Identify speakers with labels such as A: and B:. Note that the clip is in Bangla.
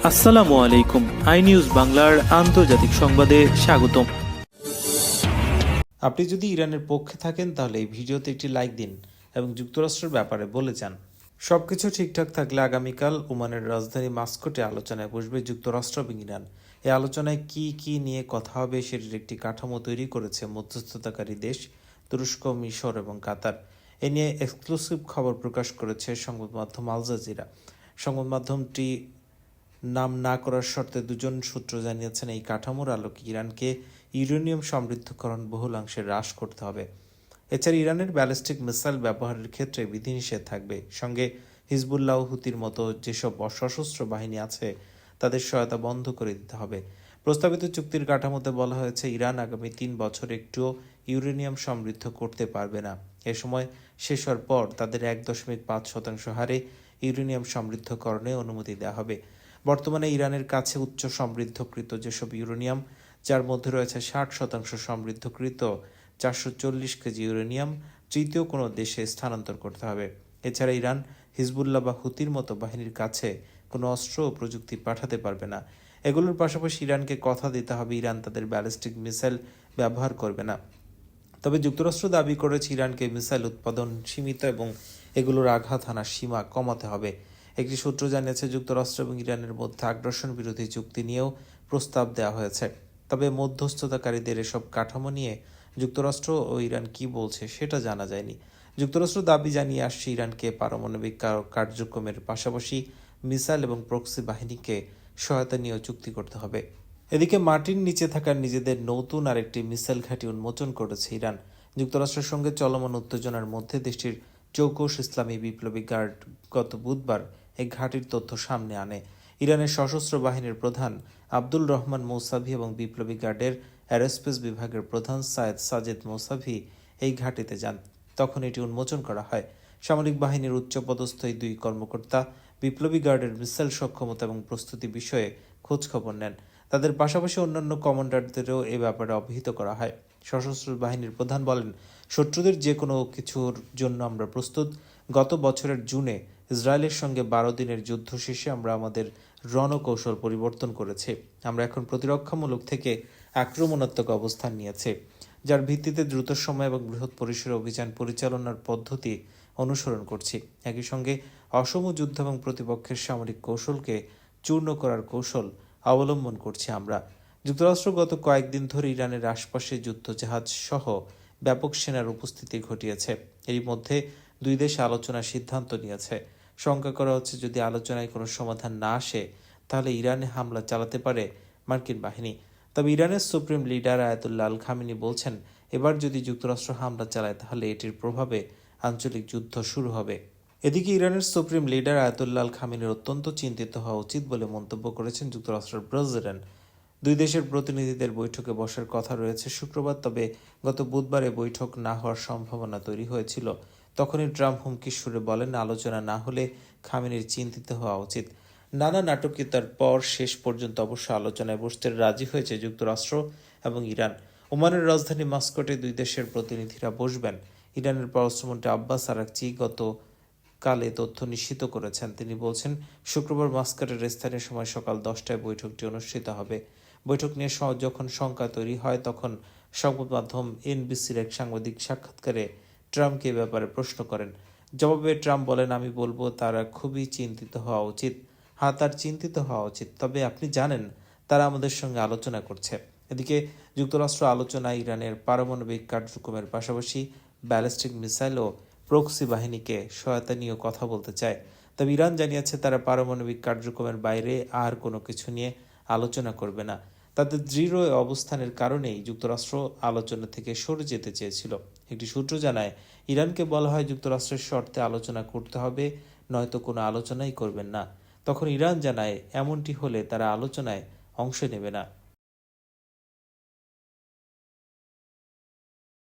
A: আসসালামু আলাইকুম। আই নিউজ বাংলার আন্তর্জাতিক সংবাদে স্বাগতম।
B: আপনি যদি ইরানের পক্ষে থাকেন তাহলে এই ভিডিওতে একটি লাইক দিন এবং যুক্তরাষ্ট্রের ব্যাপারে বলে যান। সবকিছু ঠিকঠাক থাকলে আগামীকাল ওমানের রাজধানী মাস্কটে আলোচনায় বসবে যুক্তরাষ্ট্র এবং ইরান। এই আলোচনায় কি কি নিয়ে কথা হবে সেটির একটি কাঠামো তৈরি করেছে মধ্যস্থতাকারী দেশ তুরস্ক, মিশর এবং কাতার। এ নিয়ে এক্সক্লুসিভ খবর প্রকাশ করেছে সংবাদ মাধ্যম আল জাজিরা। সংবাদ মাধ্যমটি নাম না করার শর্তে দুজন সূত্র জানিয়েছেন, এই কাঠামোর আলোকে ইরানকে ইউরেনিয়াম সমৃদ্ধকরণ বহুলাংশে হ্রাস করতে হবে। এছাড়া ইরানের ব্যালিস্টিক মিসাইল ব্যবহারের ক্ষেত্রে বিধিনিষেধ থাকবে। সঙ্গে হিজবুল্লাহ, হুতির মতো যেসব সশস্ত্র বাহিনী আছে তাদের সহায়তা বন্ধ করে দিতে হবে। প্রস্তাবিত চুক্তির কাঠামোতে বলা হয়েছে, ইরান আগামী 3 বছর একটুও ইউরেনিয়াম সমৃদ্ধ করতে পারবে না। এ সময় শেষ হওয়ার পর তাদের 1.5% হারে ইউরেনিয়াম সমৃদ্ধকরণে অনুমতি দেওয়া হবে। বর্তমানে ইরানের কাছে উচ্চ সমৃদ্ধকৃত যেসব ইউরেনিয়াম, যার মধ্যে রয়েছে 60% সমৃদ্ধকৃত 440 কেজি ইউরেনিয়াম, তৃতীয় কোনো দেশে স্থানান্তর করতে হবে। এছাড়া ইরান হিজবুল্লাহ বা হুতির মতো বাহিনীর কাছে কোনো অস্ত্র ও প্রযুক্তি পাঠাতে পারবে না। এগুলোর পাশাপাশি ইরানকে কথা দিতে হবে ইরান তাদের ব্যালিস্টিক মিসাইল ব্যবহার করবে না। তবে যুক্তরাষ্ট্র দাবি করেছে ইরানকে মিসাইল উৎপাদন সীমিত এবং এগুলোর আঘাত হানার সীমা কমাতে হবে। একটি সূত্র জানিয়েছে, যুক্তরাষ্ট্র এবং ইরানের মধ্যে আগ্রাসন বিরোধী চুক্তি নিয়েও প্রস্তাব দেওয়া হয়েছে। তবে মধ্যস্থতাকারীদের এসব কাঠামো নিয়ে যুক্তরাষ্ট্র ও ইরান কি বলছে সেটা জানা যায়নি। যুক্তরাষ্ট্র দাবি জানিয়ে আসছে, ইরানকে পারমাণবিক কার্যক্রমের পাশাপাশি মিসাইল এবং প্রক্সি বাহিনীকে সহায়তা নিয়েও চুক্তি করতে হবে। এদিকে মাটির নিচে থাকা নিজেদের নতুন আরেকটি মিসাইল ঘাঁটি উন্মোচন করেছে ইরান। যুক্তরাষ্ট্রের সঙ্গে চলমান উত্তেজনার মধ্যে দেশটির চৌকস ইসলামী বিপ্লবী গার্ড গত বুধবার এই ঘাঁটির তথ্য সামনে আনে। ইরানের সশস্ত্র বাহিনীর প্রধান আব্দুল রহমান মৌসাভি এবং বিপ্লবী গার্ডের অ্যারোস্পেস বিভাগের প্রধান সায়েদ সাজেদ মৌসাভি এই ঘাঁটিতে যান। তখন এটি উন্মোচন করা হয়। সামরিক বাহিনীর উচ্চপদস্থ এই দুই কর্মকর্তা বিপ্লবী গার্ডের মিসাইল সক্ষমতা এবং প্রস্তুতি বিষয়ে খোঁজ খবর নেন। তাদের পাশাপাশি অন্যান্য কমান্ডারদেরও এ ব্যাপারে অবহিত করা হয়। সশস্ত্র বাহিনীর প্রধান বলেন, শত্রুদের যে কোনো কিছুর জন্য আমরা প্রস্তুত। গত বছরের জুনে ইসরায়েলের সঙ্গে 12 দিনের যুদ্ধ শেষে আমরা আমাদের রণকৌশল পরিবর্তন করেছি। আমরা এখন প্রতিরক্ষামূলক থেকে আক্রমণাত্মক অবস্থান নিয়েছে, যার ভিত্তিতে দ্রুত সময় এবং বৃহৎ পরিসরে অভিযান পরিচালনার পদ্ধতি অনুসরণ করছি। একই সঙ্গে অসম যুদ্ধ এবং প্রতিপক্ষের সামরিক কৌশলকে চূর্ণ করার কৌশল অবলম্বন করছি আমরা। যুক্তরাষ্ট্র গত কয়েকদিন ধরে ইরানের আশপাশে যুদ্ধজাহাজ সহ ব্যাপক সেনার উপস্থিতি ঘটিয়েছে। এরই মধ্যে দুই দেশ আলোচনার সিদ্ধান্ত নিয়েছে। শঙ্কা করা হচ্ছে, যদি আলোচনায় কোনো সমাধান না আসে তাহলে ইরানে হামলা চালাতে পারে মার্কিন বাহিনী। তবে ইরানের সুপ্রিম লিডার আয়াতুল্লাহ আল খামেনি বলছেন, এবার যদি যুক্তরাষ্ট্র হামলা চালায় তাহলে এটির প্রভাবে আঞ্চলিক যুদ্ধ শুরু হবে। এদিকে ইরানের সুপ্রিম লিডার আয়াতুল্লাহ আল খামেনির অত্যন্ত চিন্তিত হওয়া উচিত বলে মন্তব্য করেছেন যুক্তরাষ্ট্রের প্রেসিডেন্ট। দুই দেশের প্রতিনিধিদের বৈঠকে বসার কথা রয়েছে শুক্রবার, তবে গত বুধবারে বৈঠক না হওয়ার সম্ভাবনা তৈরি হয়েছিল। তখনই ট্রাম্প হুমকির সুরে বলেন, আলোচনা না হলে খামেনির চিন্তিত হওয়া উচিত। নানা নাটকীয়তার পর শেষ পর্যন্ত অবশ্য আলোচনায় বসতে রাজি হয়েছে যুক্তরাষ্ট্র এবং ইরান। ওমানের রাজধানী মাস্কটে দুই দেশের প্রতিনিধিরা বসবেন। ইরানের পররাষ্ট্রমন্ত্রী আব্বাস আরাকচি কালে তথ্য নিশ্চিত করেছেন। তিনি বলছেন, শুক্রবার মাস্কাটের স্থানীয় সময় সকাল 10টায় বৈঠকটি অনুষ্ঠিত হবে। বৈঠক নিয়ে যখন শঙ্কা তৈরি হয় তখন সংবাদ মাধ্যম এনবিসির এক সাংবাদিক সাক্ষাৎকারে ট্রাম্পকে এ ব্যাপারে প্রশ্ন করেন। জবাবে ট্রাম্প বলেন, আমি বলবো তারা খুবই চিন্তিত হওয়া উচিত। হ্যাঁ, তার চিন্তিত হওয়া উচিত, তবে আপনি জানেন তারা আমাদের সঙ্গে আলোচনা করছে। এদিকে যুক্তরাষ্ট্র আলোচনায় ইরানের পারমাণবিক কার্যক্রমের পাশাপাশি ব্যালিস্টিক মিসাইল ও প্রক্সি বাহিনীকে সহায়তা নিয়ে কথা বলতে চায়। তবে ইরান জানিয়েছে, তারা পারমাণবিক কার্যক্রমের বাইরে আর কোনো কিছু নিয়ে আলোচনা করবে না। তাদের দৃঢ় অবস্থানের কারণেই যুক্তরাষ্ট্র আলোচনা থেকে সরে যেতে চেয়েছিল। একটি সূত্র জানায়, ইরানকে বলা হয় যুক্তরাষ্ট্রের শর্তে আলোচনা করতে হবে, নয়তো কোনো আলোচনাই করবেন না। তখন ইরান জানায়, এমনটি হলে তারা আলোচনায় অংশ নেবে না।